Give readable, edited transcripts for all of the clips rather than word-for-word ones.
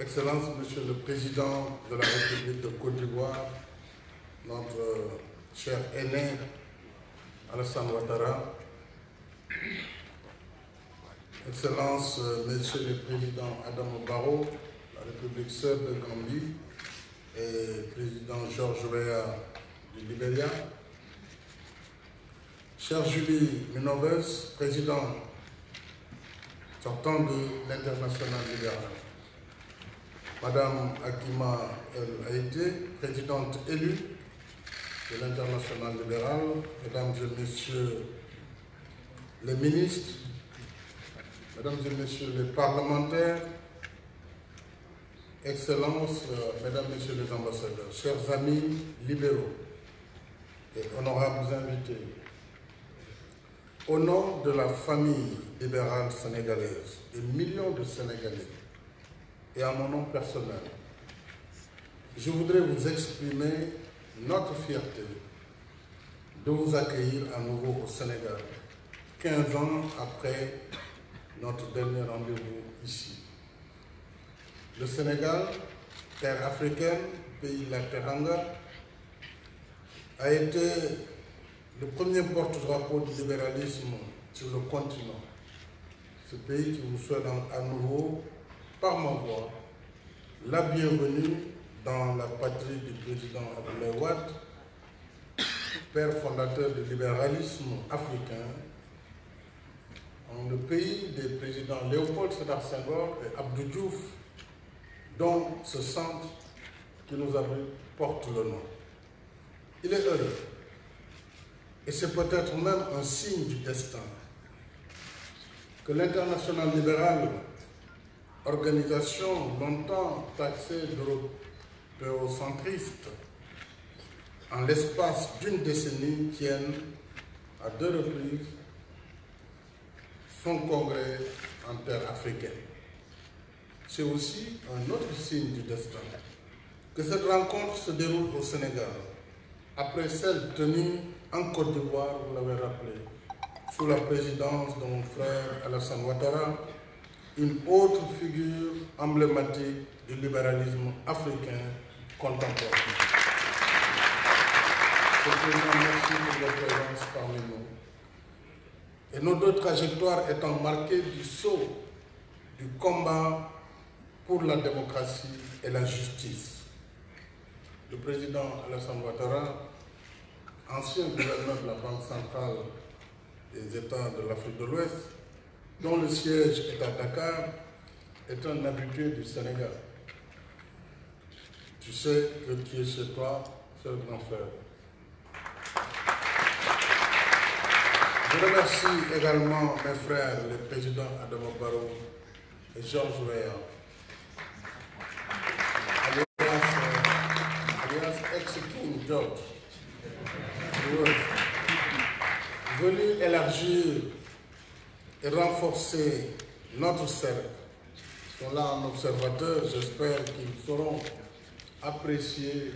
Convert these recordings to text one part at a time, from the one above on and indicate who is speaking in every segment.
Speaker 1: Excellence, Monsieur le Président de la République de Côte d'Ivoire, notre cher aîné Alassane Ouattara, Excellence, Monsieur le Président Adama Barrow, la République sœur de Gambie, et Président George Weah du Libéria, chère Julie Minoves, Président sortant de l'International libéral, Madame Akima El Haïté, présidente élue de l'International libéral, Mesdames et Messieurs les ministres, Mesdames et Messieurs les parlementaires, Excellences, Mesdames et Messieurs les ambassadeurs, chers amis libéraux et honorables invités, au nom de la famille libérale sénégalaise, des millions de Sénégalais, et à mon nom personnel, je voudrais vous exprimer notre fierté de vous accueillir à nouveau au Sénégal, 15 ans après notre dernier rendez-vous ici. Le Sénégal, terre africaine, pays de la Teranga, a été le premier porte-drapeau du libéralisme sur le continent. Ce pays qui vous souhaite à nouveau, par ma voix, la bienvenue dans la patrie du président Abdoulaye Wade, père fondateur du libéralisme africain, dans le pays des présidents Léopold Sédar Senghor et Abdou Diouf, dont ce centre qui nous abrite porte le nom. Il est heureux, et c'est peut-être même un signe du destin, que l'International libéral, organisation longtemps taxée d'eurocentriste, en l'espace d'une décennie tienne à 2 reprises son congrès en terre africaine. C'est aussi un autre signe du destin que cette rencontre se déroule au Sénégal, après celle tenue en Côte d'Ivoire, vous l'avez rappelé, sous la présidence de mon frère Alassane Ouattara, une autre figure emblématique du libéralisme africain contemporain. Monsieur le Président, merci pour votre présence parmi nous. Et nos deux trajectoires étant marquées du sceau du combat pour la démocratie et la justice. Le président Alassane Ouattara, ancien gouverneur de la Banque centrale des États de l'Afrique de l'Ouest, dont le siège est à Dakar, est un habitué du Sénégal. Tu sais que tu es chez toi, seul grand frère. Je remercie également mes frères, les présidents Adama Barrow et George Weah, alias ex-King George, venus élargir et renforcer notre cercle. Ils sont là en observateur, j'espère qu'ils sauront apprécier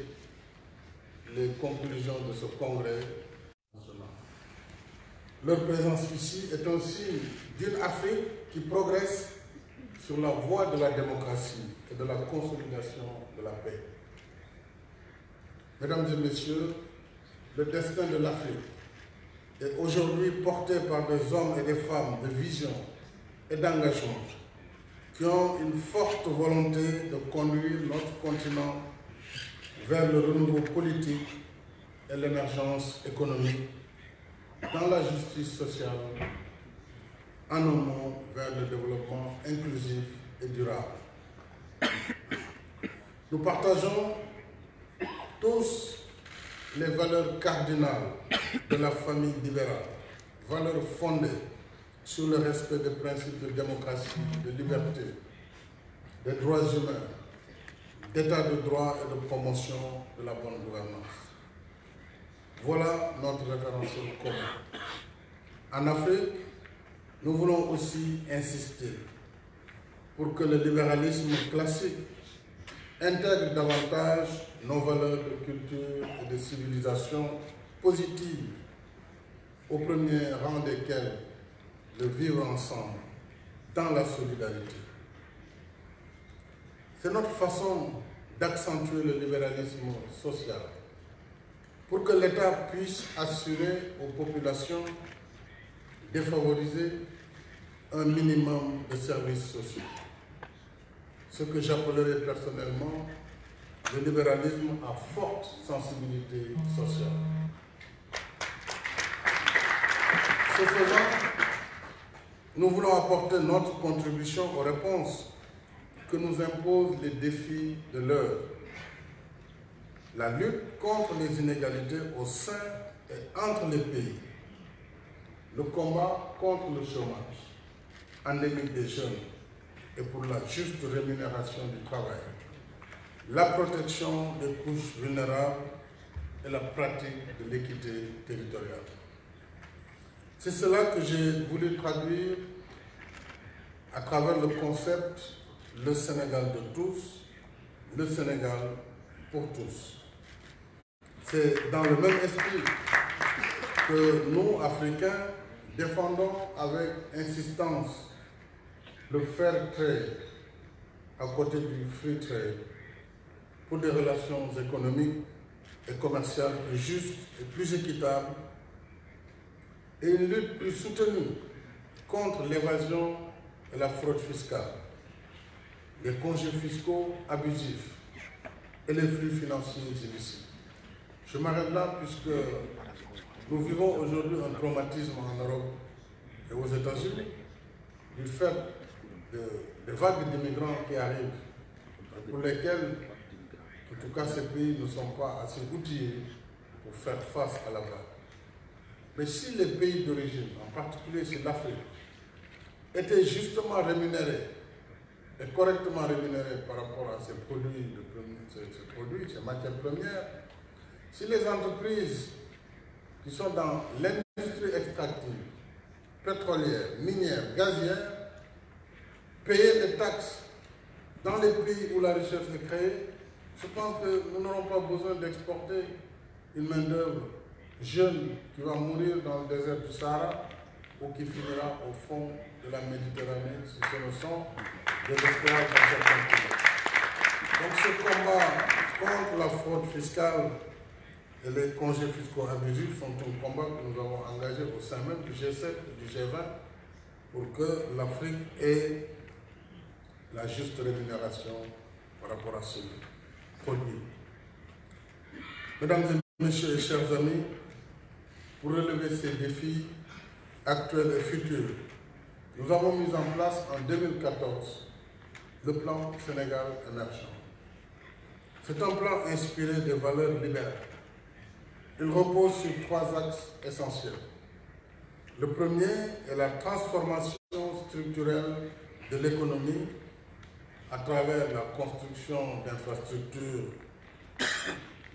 Speaker 1: les conclusions de ce congrès. Leur présence ici est un signe d'une Afrique qui progresse sur la voie de la démocratie et de la consolidation de la paix. Mesdames et messieurs, le destin de l'Afrique est aujourd'hui porté par des hommes et des femmes de vision et d'engagement qui ont une forte volonté de conduire notre continent vers le renouveau politique et l'émergence économique, dans la justice sociale, en un mot vers le développement inclusif et durable. Nous partageons tous les valeurs cardinales de la famille libérale, valeurs fondées sur le respect des principes de démocratie, de liberté, des droits humains, d'état de droit et de promotion de la bonne gouvernance. Voilà notre référentiel commun. En Afrique, nous voulons aussi insister pour que le libéralisme classique intègre davantage nos valeurs de culture et de civilisation positive, au premier rang desquelles le vivre ensemble dans la solidarité. C'est notre façon d'accentuer le libéralisme social pour que l'État puisse assurer aux populations défavorisées un minimum de services sociaux. Ce que j'appellerais personnellement le libéralisme à forte sensibilité sociale. Ce faisant, nous voulons apporter notre contribution aux réponses que nous imposent les défis de l'heure. La lutte contre les inégalités au sein et entre les pays. Le combat contre le chômage endémique des jeunes et pour la juste rémunération du travail. La protection des couches vulnérables et la pratique de l'équité territoriale. C'est cela que j'ai voulu traduire à travers le concept « Le Sénégal de tous, le Sénégal pour tous ». C'est dans le même esprit que nous, Africains, défendons avec insistance le fair trade à côté du free trade pour des relations économiques et commerciales plus justes et plus équitables et une lutte plus soutenue contre l'évasion et la fraude fiscale, les congés fiscaux abusifs et les flux financiers illicites. Je m'arrête là puisque nous vivons aujourd'hui un traumatisme en Europe et aux États-Unis du fait des vagues d'immigrants qui arrivent, pour lesquels, en tout cas, ces pays ne sont pas assez outillés pour faire face à la vague. Mais si les pays d'origine, en particulier c'est l'Afrique, étaient justement rémunérés et correctement rémunérés par rapport à ces produits, ces matières premières, si les entreprises qui sont dans l'industrie extractive, pétrolière, minière, gazière, payaient des taxes dans les pays où la richesse est créée, je pense que nous n'aurons pas besoin d'exporter une main-d'œuvre jeune qui va mourir dans le désert du Sahara ou qui finira au fond de la Méditerranée si ce ne sont des esclaves dans certains pays. Donc ce combat contre la fraude fiscale et les congés fiscaux abusifs sont un combat que nous avons engagé au sein même du G7 et du G20 pour que l'Afrique ait la juste rémunération par rapport à ce produit. Mesdames et messieurs et chers amis, pour relever ces défis actuels et futurs, nous avons mis en place en 2014 le plan Sénégal émergent. C'est un plan inspiré des valeurs libérales. Il repose sur 3 axes essentiels. Le premier est la transformation structurelle de l'économie à travers la construction d'infrastructures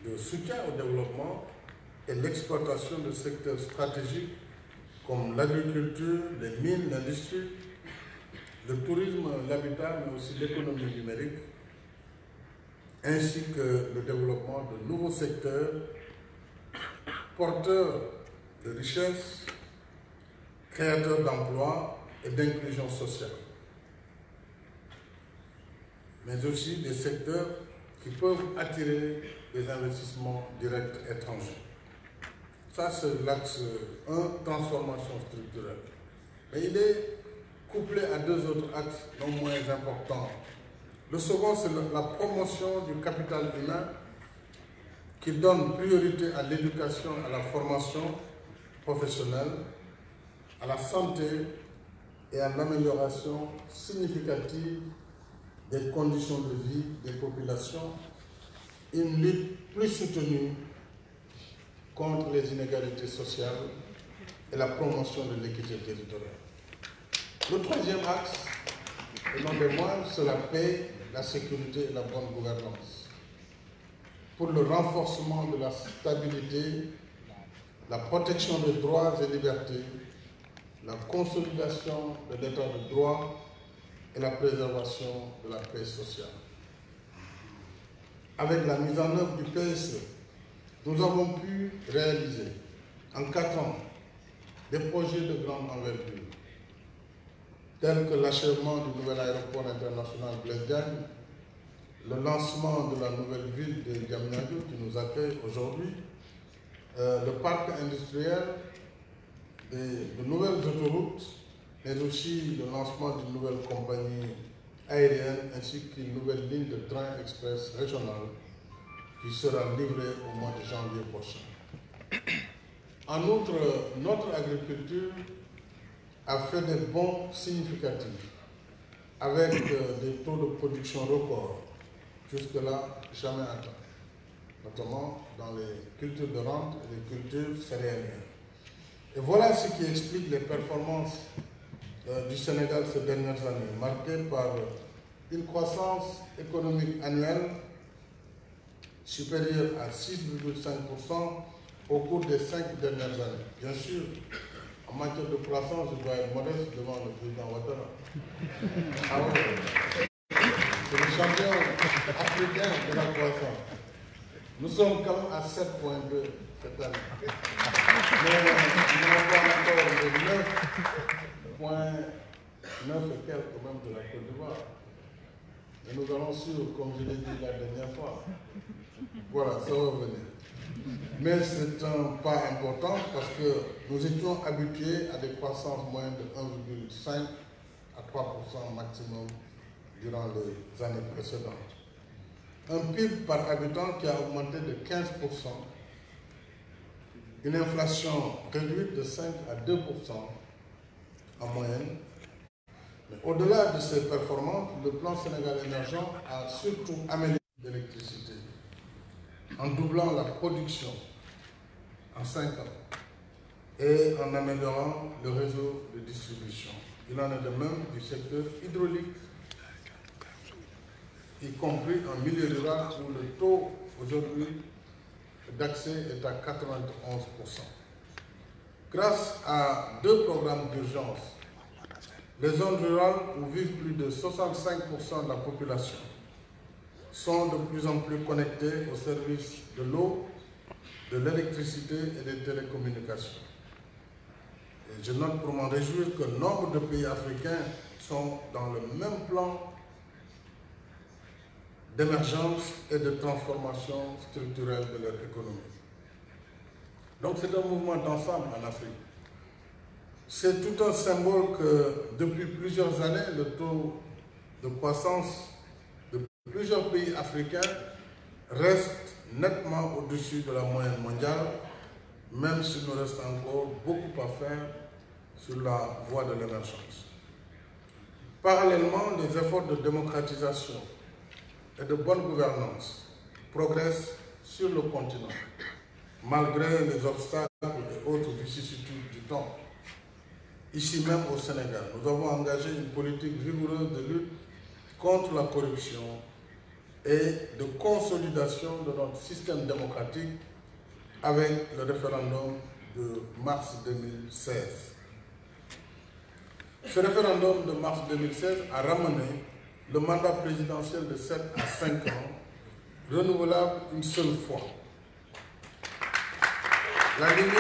Speaker 1: de soutien au développement et l'exploitation de secteurs stratégiques comme l'agriculture, les mines, l'industrie, le tourisme, l'habitat, mais aussi l'économie numérique, ainsi que le développement de nouveaux secteurs porteurs de richesses, créateurs d'emplois et d'inclusion sociale, mais aussi des secteurs qui peuvent attirer des investissements directs étrangers. Ça, c'est l'axe 1, transformation structurelle. Mais il est couplé à 2 autres axes non moins importants. Le second, c'est la promotion du capital humain qui donne priorité à l'éducation, à la formation professionnelle, à la santé et à l'amélioration significative des conditions de vie des populations, une lutte plus soutenue contre les inégalités sociales et la promotion de l'équité territoriale. Le troisième axe, et non des moindres, c'est la paix, la sécurité et la bonne gouvernance. Pour le renforcement de la stabilité, la protection des droits et libertés, la consolidation de l'état de droit et la préservation de la paix sociale. Avec la mise en œuvre du PSE, nous avons pu réaliser en 4 ans des projets de grande envergure, tels que l'achèvement du nouvel aéroport international Blaise Diagne, le lancement de la nouvelle ville de Diamniadio qui nous accueille aujourd'hui, le parc industriel, de nouvelles autoroutes, mais aussi le lancement d'une nouvelle compagnie aérienne ainsi qu'une nouvelle ligne de train express régional qui sera livrée au mois de janvier prochain. En outre, notre agriculture a fait des bons significatifs avec des taux de production records, jusque-là jamais atteints, notamment dans les cultures de rente et les cultures céréalières. Et voilà ce qui explique les performances du Sénégal ces dernières années, marquées par une croissance économique annuelle supérieure à 6,5% au cours des 5 dernières années. Bien sûr, en matière de croissance, je dois être modeste devant le président Ouattara. Ah ouais. C'est le champion africain de la croissance. Nous sommes quand même à 7,2 cette année. Mais nous avons encore les 9,9 et quelques même de la Côte d'Ivoire. Et nous allons suivre, comme je l'ai dit la dernière fois. Voilà, ça va venir. Mais c'est un pas important parce que nous étions habitués à des croissances moyennes de 1,5 à 3% maximum durant les années précédentes. Un PIB par habitant qui a augmenté de 15%, une inflation réduite de 5 à 2% en moyenne. Mais au-delà de ces performances, le plan Sénégal émergent a surtout amélioré l'électricité en doublant la production en 5 ans et en améliorant le réseau de distribution. Il en est de même du secteur hydraulique, y compris en milieu rural où le taux aujourd'hui d'accès est à 91%. Grâce à 2 programmes d'urgence, les zones rurales où vivent plus de 65% de la population sont de plus en plus connectées aux services de l'eau, de l'électricité et des télécommunications. Et je note pour m'en réjouir que nombre de pays africains sont dans le même plan d'émergence et de transformation structurelle de leur économie. Donc c'est un mouvement d'ensemble en Afrique. C'est tout un symbole que depuis plusieurs années, le taux de croissance de plusieurs pays africains reste nettement au-dessus de la moyenne mondiale, même s'il nous reste encore beaucoup à faire sur la voie de l'émergence. Parallèlement, les efforts de démocratisation et de bonne gouvernance progressent sur le continent, malgré les obstacles et autres vicissitudes du temps. Ici même au Sénégal, nous avons engagé une politique rigoureuse de lutte contre la corruption et de consolidation de notre système démocratique avec le référendum de mars 2016. Ce référendum de mars 2016 a ramené le mandat présidentiel de 7 à 5 ans, renouvelable une seule fois. La limite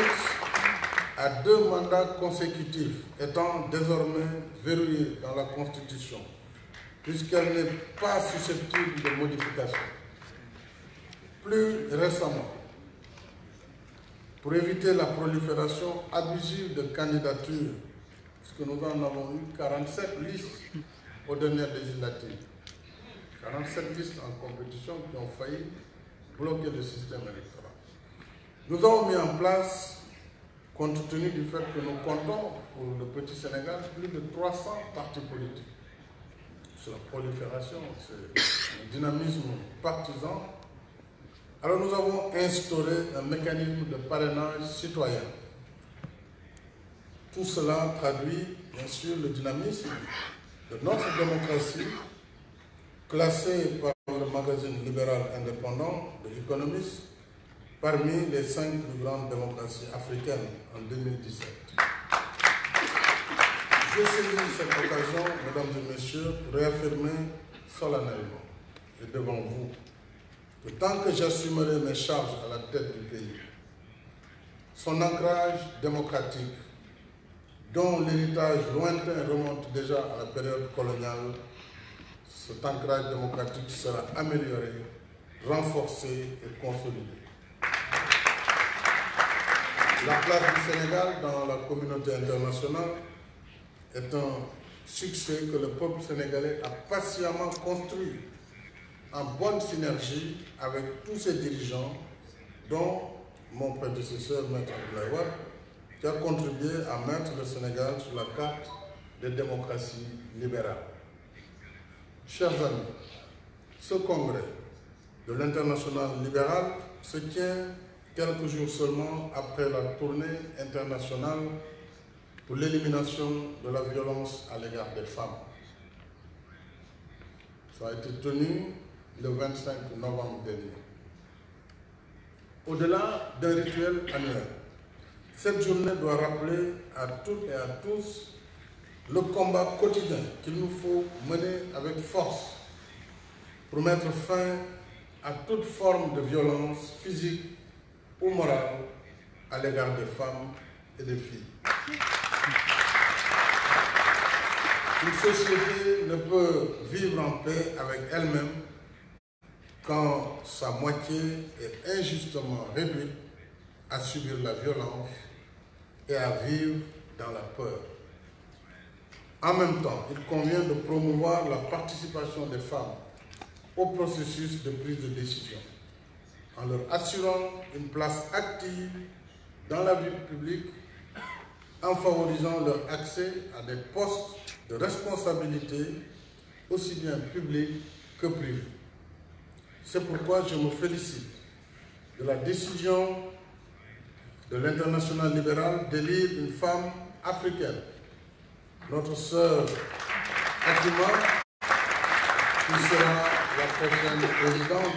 Speaker 1: à 2 mandats consécutifs étant désormais verrouillée dans la Constitution, puisqu'elle n'est pas susceptible de modification. Plus récemment, pour éviter la prolifération abusive de candidatures, puisque nous en avons eu 47 listes aux dernières législatives, 47 listes en compétition qui ont failli bloquer le système électoral. Nous avons mis en place, compte tenu du fait que nous comptons pour le petit Sénégal plus de 300 partis politiques. C'est la prolifération, c'est un dynamisme partisan. Alors nous avons instauré un mécanisme de parrainage citoyen. Tout cela traduit bien sûr le dynamisme de notre démocratie, classée par le magazine libéral indépendant de l'Économiste parmi les 5 plus grandes démocraties africaines en 2017. Je saisis cette occasion, mesdames et messieurs, pour réaffirmer solennellement et devant vous que tant que j'assumerai mes charges à la tête du pays, son ancrage démocratique, dont l'héritage lointain remonte déjà à la période coloniale, cet ancrage démocratique sera amélioré, renforcé et consolidé. La place du Sénégal dans la communauté internationale est un succès que le peuple sénégalais a patiemment construit en bonne synergie avec tous ses dirigeants, dont mon prédécesseur, Maître Abdoulaye Wade, qui a contribué à mettre le Sénégal sur la carte des démocraties libérales. Chers amis, ce congrès de l'international libéral se tient quelques jours seulement après la tournée internationale pour l'élimination de la violence à l'égard des femmes. Ça a été tenu le 25 novembre dernier. Au-delà d'un rituel annuel, cette journée doit rappeler à toutes et à tous le combat quotidien qu'il nous faut mener avec force pour mettre fin à toute forme de violence physique ou morale à l'égard des femmes et des filles. Une société ne peut vivre en paix avec elle-même quand sa moitié est injustement réduite à subir la violence et à vivre dans la peur. En même temps, il convient de promouvoir la participation des femmes au processus de prise de décision, en leur assurant une place active dans la vie publique, en favorisant leur accès à des postes de responsabilité, aussi bien publics que privés. C'est pourquoi je me félicite de la décision de l'international libéral d'élire une femme africaine, notre sœur Fatima, qui sera la prochaine présidente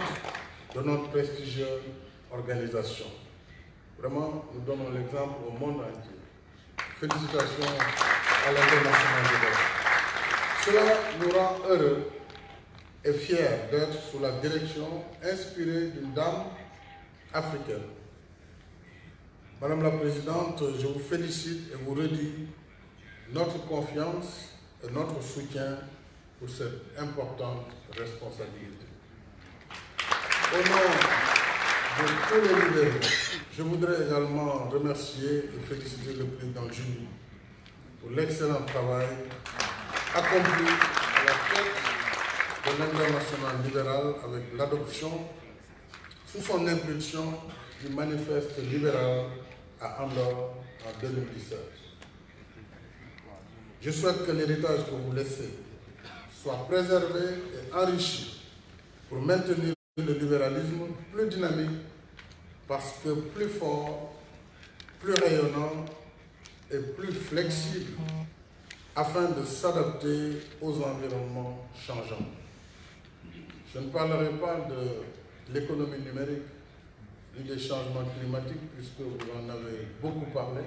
Speaker 1: de notre prestigieuse organisation. Vraiment, nous donnons l'exemple au monde entier. Félicitations à l'international libéral. Cela nous rend heureux et fiers d'être sous la direction inspirée d'une dame africaine. Madame la Présidente, je vous félicite et vous redis notre confiance et notre soutien pour cette importante responsabilité. Au nom de tous les libéraux, je voudrais également remercier et féliciter le président Julie pour l'excellent travail accompli à la tête de l'international libéral avec l'adoption, sous son impulsion, du manifeste libéral à Andorre en 2017. Je souhaite que l'héritage que vous laissez soit préservé et enrichi pour maintenir le libéralisme plus dynamique parce que plus fort, plus rayonnant et plus flexible afin de s'adapter aux environnements changeants. Je ne parlerai pas de l'économie numérique ni des changements climatiques puisque vous en avez beaucoup parlé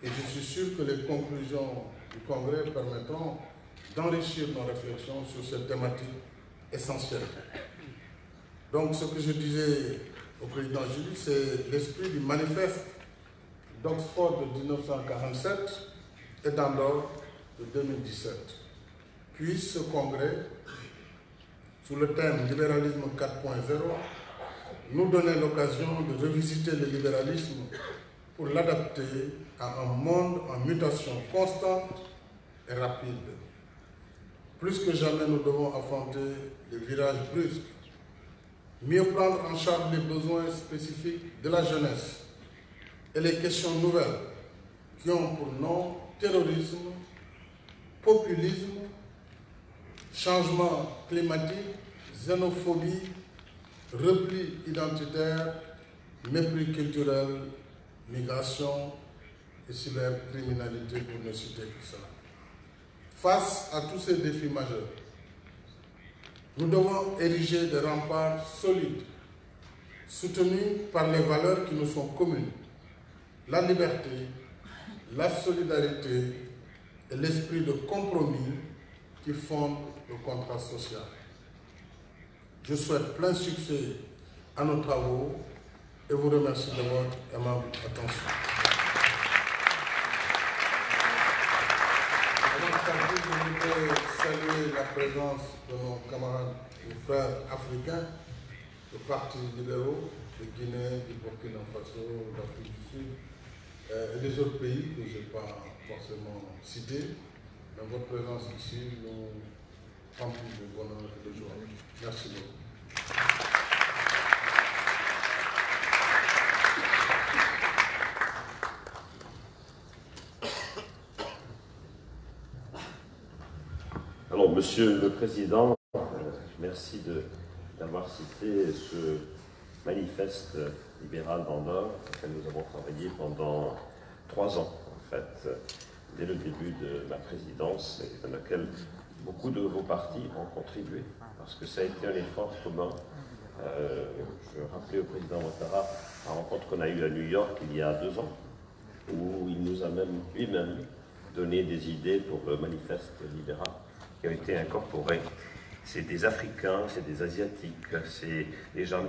Speaker 1: et je suis sûr que les conclusions du Congrès permettront d'enrichir nos réflexions sur cette thématique essentielle. Donc ce que je disais au président Julie, c'est l'esprit du manifeste d'Oxford de 1947 et d'Andorre de 2017. Puis ce congrès, sous le thème Libéralisme 4.0, nous donnait l'occasion de revisiter le libéralisme pour l'adapter à un monde en mutation constante et rapide. Plus que jamais, nous devons affronter les virages brusques, mieux prendre en charge les besoins spécifiques de la jeunesse et les questions nouvelles qui ont pour nom terrorisme, populisme, changement climatique, xénophobie, repli identitaire, mépris culturel, migration et cybercriminalité, pour ne citer que cela. Face à tous ces défis majeurs, nous devons ériger des remparts solides, soutenus par les valeurs qui nous sont communes, la liberté, la solidarité et l'esprit de compromis qui fondent le contrat social. Je souhaite plein succès à nos travaux et vous remercie de votre aimable attention. Avant de partir, je voudrais voudrais saluer la présence de nos camarades et frères africains, de partis libéraux, de Guinée, du Burkina Faso, d'Afrique du Sud et des autres pays que je n'ai pas forcément cités. Mais votre présence ici nous remplit de bonheur et de joie. Merci beaucoup.
Speaker 2: Alors, Monsieur le Président, merci d'avoir cité ce manifeste libéral dans l'Or, auquel nous avons travaillé pendant 3 ans, en fait, dès le début de ma présidence, et dans laquelle beaucoup de vos partis ont contribué, parce que ça a été un effort commun. Je rappelais au président Ouattara la rencontre qu'on a eue à New York il y a 2 ans, où il nous a même lui-même donné des idées pour le manifeste libéral qui a été incorporé. C'est des Africains, c'est des Asiatiques, c'est des gens